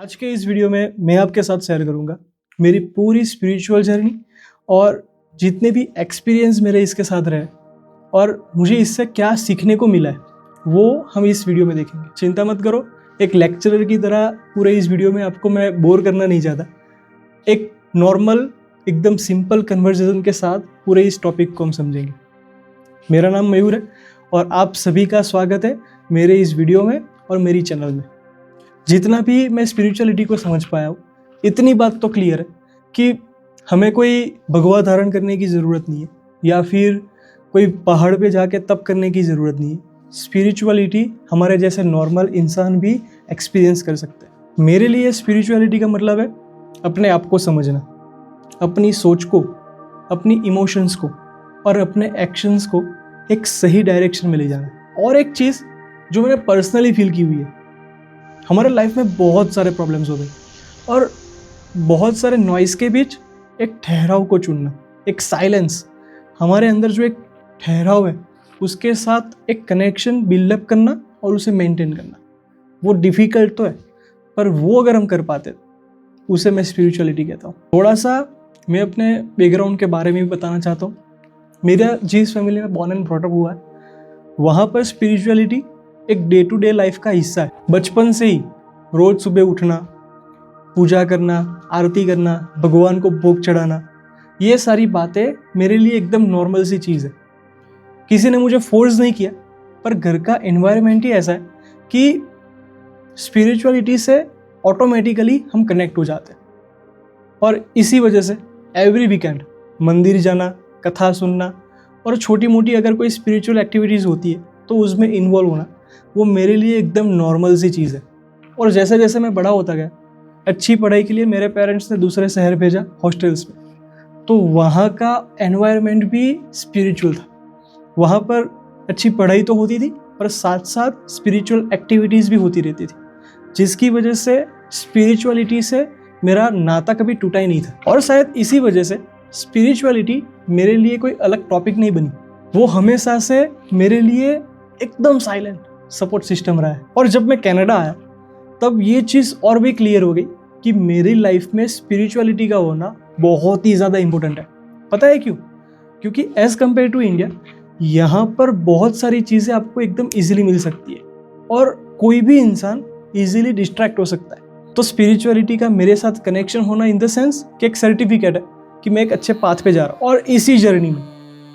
आज के इस वीडियो में मैं आपके साथ शेयर करूंगा मेरी पूरी स्पिरिचुअल जर्नी और जितने भी एक्सपीरियंस मेरे इसके साथ रहे और मुझे इससे क्या सीखने को मिला है वो हम इस वीडियो में देखेंगे। चिंता मत करो, एक लेक्चरर की तरह पूरे इस वीडियो में आपको मैं बोर करना नहीं चाहता। एक नॉर्मल एकदम सिंपल कन्वर्सेशन के साथ पूरे इस टॉपिक को हम समझेंगे। मेरा नाम मयूर है और आप सभी का स्वागत है मेरे इस वीडियो में और मेरी चैनल में। जितना भी मैं स्पिरिचुअलिटी को समझ पाया हूँ, इतनी बात तो क्लियर है कि हमें कोई भगवा धारण करने की ज़रूरत नहीं है या फिर कोई पहाड़ पे जाके तप करने की ज़रूरत नहीं है। स्पिरिचुअलिटी हमारे जैसे नॉर्मल इंसान भी एक्सपीरियंस कर सकते हैं। मेरे लिए स्पिरिचुअलिटी का मतलब है अपने आप को समझना, अपनी सोच को, अपनी इमोशंस को और अपने एक्शंस को एक सही डायरेक्शन में ले जाना। और एक चीज़ जो मैंने पर्सनली फील की हुई है, हमारे लाइफ में बहुत सारे प्रॉब्लम्स हो गए और बहुत सारे नॉइज़ के बीच एक ठहराव को चुनना, एक साइलेंस, हमारे अंदर जो एक ठहराव है उसके साथ एक कनेक्शन बिल्डअप करना और उसे मेंटेन करना। वो डिफ़िकल्ट तो है पर वो अगर हम कर पाते उसे मैं स्पिरिचुअलिटी कहता हूँ। थोड़ा सा मैं अपने बैकग्राउंड के बारे में भी बताना चाहता हूँ। मेरा जिस फैमिली में बॉर्न एंड ब्रॉट अप हुआ है वहाँ पर स्पिरिचुअलिटी एक डे टू डे लाइफ का हिस्सा है। बचपन से ही रोज़ सुबह उठना, पूजा करना, आरती करना, भगवान को भोग चढ़ाना, ये सारी बातें मेरे लिए एकदम नॉर्मल सी चीज़ है। किसी ने मुझे फोर्स नहीं किया पर घर का एनवायरनमेंट ही ऐसा है कि स्पिरिचुअलिटी से ऑटोमेटिकली हम कनेक्ट हो जाते हैं। और इसी वजह से एवरी वीकेंड मंदिर जाना, कथा सुनना और छोटी मोटी अगर कोई स्पिरिचुअल एक्टिविटीज़ होती है तो उसमें इन्वॉल्व होना, वो मेरे लिए एकदम नॉर्मल सी चीज़ है। और जैसे जैसे मैं बड़ा होता गया, अच्छी पढ़ाई के लिए मेरे पेरेंट्स ने दूसरे शहर भेजा, हॉस्टल्स में, तो वहाँ का एनवायरनमेंट भी स्पिरिचुअल था। वहाँ पर अच्छी पढ़ाई तो होती थी पर साथ साथ स्पिरिचुअल एक्टिविटीज़ भी होती रहती थी, जिसकी वजह से स्पिरिचुअलिटी से मेरा नाता कभी टूटा ही नहीं था। और शायद इसी वजह से स्पिरिचुअलिटी मेरे लिए कोई अलग टॉपिक नहीं बनी, वो हमेशा से मेरे लिए एकदम साइलेंट सपोर्ट सिस्टम रहा है। और जब मैं कनाडा आया तब ये चीज़ और भी क्लियर हो गई कि मेरी लाइफ में स्पिरिचुअलिटी का होना बहुत ही ज़्यादा इम्पोर्टेंट है। पता है क्यों? क्योंकि एज़ कम्पेयर टू इंडिया, यहाँ पर बहुत सारी चीज़ें आपको एकदम ईजिली मिल सकती है और कोई भी इंसान ईजिली डिस्ट्रैक्ट हो सकता है। तो स्पिरिचुअलिटी का मेरे साथ कनेक्शन होना इन द सेंस कि एक सर्टिफिकेट है कि मैं एक अच्छे पाथ पे जा रहा हूँ। और इसी जर्नी में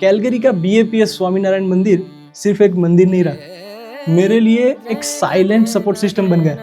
कैलगरी का BAPS स्वामीनारायण मंदिर सिर्फ एक मंदिर नहीं रहा, मेरे लिए एक साइलेंट सपोर्ट सिस्टम बन गया।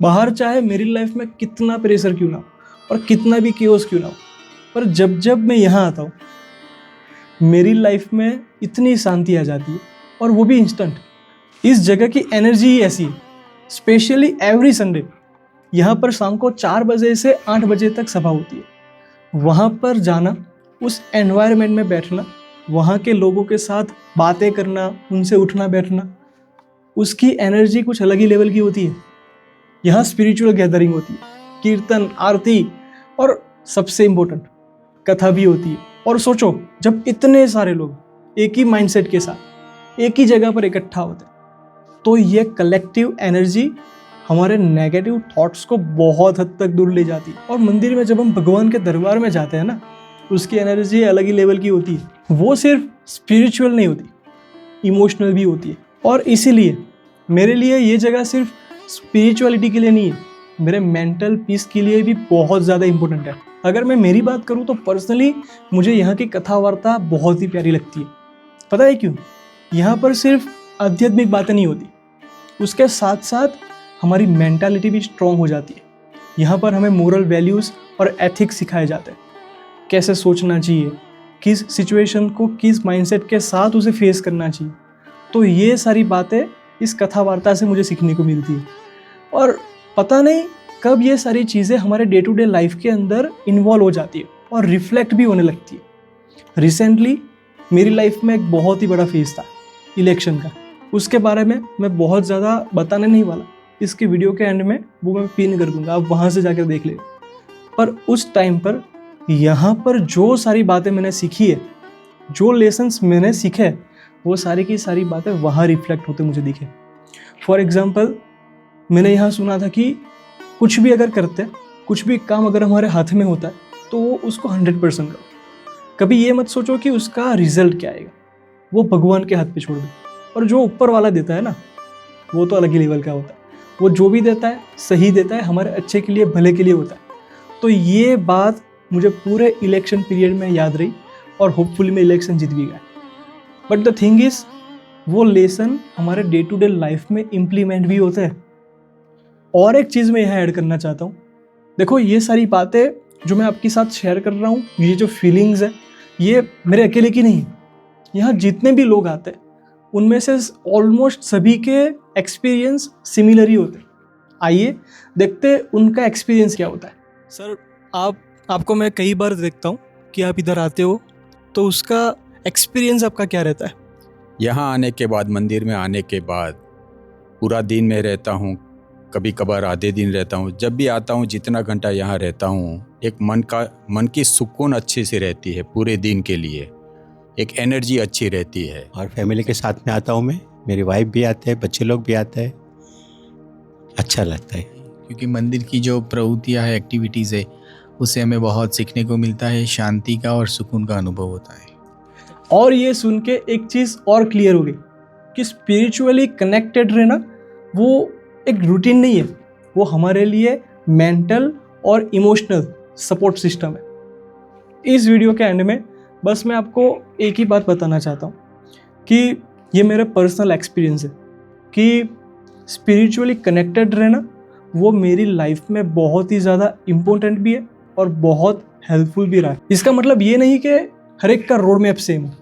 बाहर चाहे मेरी लाइफ में कितना प्रेशर क्यों ना हो और कितना भी केओस क्यों ना हो, पर जब जब मैं यहाँ आता हूँ मेरी लाइफ में इतनी शांति आ जाती है और वो भी इंस्टेंट। इस जगह की एनर्जी ही ऐसी है। स्पेशली एवरी संडे यहाँ पर शाम को 4 बजे से 8 बजे तक सभा होती है। वहाँ पर जाना, उस एनवायरनमेंट में बैठना, वहाँ के लोगों के साथ बातें करना, उनसे उठना बैठना, उसकी एनर्जी कुछ अलग ही लेवल की होती है। यहाँ स्पिरिचुअल गैदरिंग होती है, कीर्तन, आरती और सबसे इम्पोर्टेंट कथा भी होती है। और सोचो, जब इतने सारे लोग एक ही माइंडसेट के साथ एक ही जगह पर इकट्ठा होते हैं तो ये कलेक्टिव एनर्जी हमारे नेगेटिव थॉट्स को बहुत हद तक दूर ले जाती है। और मंदिर में जब हम भगवान के दरबार में जाते हैं ना, उसकी एनर्जी अलग ही लेवल की होती है। वो सिर्फ स्पिरिचुअल नहीं होती, इमोशनल भी होती है। और इसीलिए मेरे लिए ये जगह सिर्फ स्पिरिचुअलिटी के लिए नहीं है, मेरे मेंटल पीस के लिए भी बहुत ज़्यादा इम्पोर्टेंट है। अगर मैं मेरी बात करूँ तो पर्सनली मुझे यहाँ की कथा वार्ता बहुत ही प्यारी लगती है। पता है क्यों? यहाँ पर सिर्फ आध्यात्मिक बातें नहीं होती, उसके साथ साथ हमारी मेंटालिटी भी स्ट्रॉन्ग हो जाती है। यहाँ पर हमें मोरल वैल्यूज़ और एथिक्स सिखाए जाते हैं, कैसे सोचना चाहिए, किस सिचुएशन को किस माइंडसेट के साथ उसे फेस करना चाहिए। तो ये सारी बातें इस कथा वार्ता से मुझे सीखने को मिलती है। और पता नहीं कब ये सारी चीज़ें हमारे डे टू डे लाइफ के अंदर इन्वॉल्व हो जाती है और रिफ्लेक्ट भी होने लगती है। रिसेंटली मेरी लाइफ में एक बहुत ही बड़ा फेज था इलेक्शन का। उसके बारे में मैं बहुत ज़्यादा बताने नहीं वाला, इसके वीडियो के एंड में वो मैं पिन कर दूंगा, आप वहाँ से जाकर देख लेना। पर उस टाइम पर यहाँ पर जो सारी बातें मैंने सीखी है, जो लेसन्स मैंने सीखे हैं, वो सारी की सारी बातें वहाँ रिफ्लेक्ट होते मुझे दिखे। फॉर एग्जाम्पल, मैंने यहाँ सुना था कि कुछ भी अगर करते हैं, कुछ भी काम अगर हमारे हाथ में होता है तो वो उसको 100% करो। कभी ये मत सोचो कि उसका रिजल्ट क्या आएगा, वो भगवान के हाथ पे छोड़ दो। और जो ऊपर वाला देता है ना, वो तो अलग ही लेवल का होता है। वो जो भी देता है सही देता है, हमारे अच्छे के लिए, भले के लिए होता है। तो ये बात मुझे पूरे इलेक्शन पीरियड में याद रही और होपफुली मैं इलेक्शन जीत भी गया। बट द थिंग इज, वो लेसन हमारे डे टू डे लाइफ में इम्प्लीमेंट भी होते हैं। और एक चीज़ मैं यहाँ ऐड करना चाहता हूँ। देखो, ये सारी बातें जो मैं आपके साथ शेयर कर रहा हूँ, ये जो फीलिंग्स है, ये मेरे अकेले की नहीं। यहाँ जितने भी लोग आते हैं उनमें से ऑलमोस्ट सभी के एक्सपीरियंस सिमिलर ही होते हैं। आइए देखते हैं उनका एक्सपीरियंस क्या होता है। सर, आपको मैं कई बार देखता हूँ कि आप इधर आते हो, तो उसका एक्सपीरियंस आपका क्या रहता है? यहाँ आने के बाद, मंदिर में आने के बाद पूरा दिन में रहता हूँ, कभी कभार आधे दिन रहता हूँ। जब भी आता हूँ, जितना घंटा यहाँ रहता हूँ, एक मन की सुकून अच्छी से रहती है पूरे दिन के लिए, एक एनर्जी अच्छी रहती है। और फैमिली के साथ में आता हूँ मैं, मेरी वाइफ भी आते हैं, बच्चे लोग भी आते हैं, अच्छा लगता है। क्योंकि मंदिर की जो प्रवृत्तियाँ है, एक्टिविटीज़ है, उससे हमें बहुत सीखने को मिलता है, शांति का और सुकून का अनुभव होता है। और ये सुन के एक चीज़ और क्लियर हो गई कि स्पिरिचुअली कनेक्टेड रहना वो एक रूटीन नहीं है, वो हमारे लिए मेंटल और इमोशनल सपोर्ट सिस्टम है। इस वीडियो के एंड में बस मैं आपको एक ही बात बताना चाहता हूँ कि ये मेरा पर्सनल एक्सपीरियंस है कि स्पिरिचुअली कनेक्टेड रहना वो मेरी लाइफ में बहुत ही ज़्यादा इम्पोर्टेंट भी है और बहुत हेल्पफुल भी रहा है। इसका मतलब ये नहीं कि हर एक का रोड मैप सेम हो।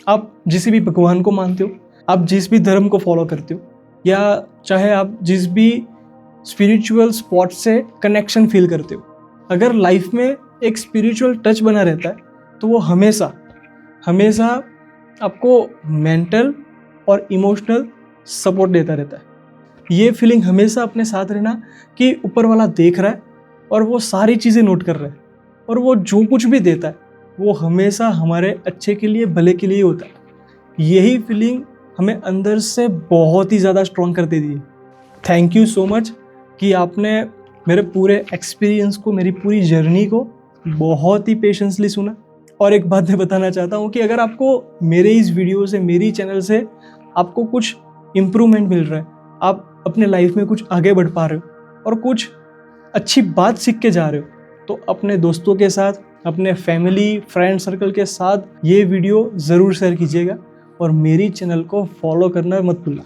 आप जिस भी भगवान को मानते हो, आप जिस भी धर्म को फॉलो करते हो, या चाहे आप जिस भी स्पिरिचुअल स्पॉट से कनेक्शन फील करते हो, अगर लाइफ में एक स्पिरिचुअल टच बना रहता है तो वो हमेशा हमेशा आपको मेंटल और इमोशनल सपोर्ट देता रहता है। ये फीलिंग हमेशा अपने साथ रहना कि ऊपर वाला देख रहा है और वो सारी चीज़ें नोट कर रहा है, और वो जो कुछ भी देता है वो हमेशा हमारे अच्छे के लिए, भले के लिए होता है। यही फीलिंग हमें अंदर से बहुत ही ज़्यादा स्ट्रॉन्ग कर देती है। थैंक यू सो मच कि आपने मेरे पूरे एक्सपीरियंस को, मेरी पूरी जर्नी को बहुत ही पेशेंसली सुना। और एक बात मैं बताना चाहता हूँ कि अगर आपको मेरे इस वीडियो से, मेरी चैनल से आपको कुछ इम्प्रूवमेंट मिल रहा है, आप अपने लाइफ में कुछ आगे बढ़ पा रहे हो और कुछ अच्छी बात सीख के जा रहे हो, तो अपने दोस्तों के साथ, अपने फैमिली फ्रेंड सर्कल के साथ ये वीडियो ज़रूर शेयर कीजिएगा और मेरी चैनल को फॉलो करना मत भूलना।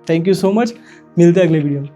थैंक यू सो मच, मिलते हैं अगले वीडियो में।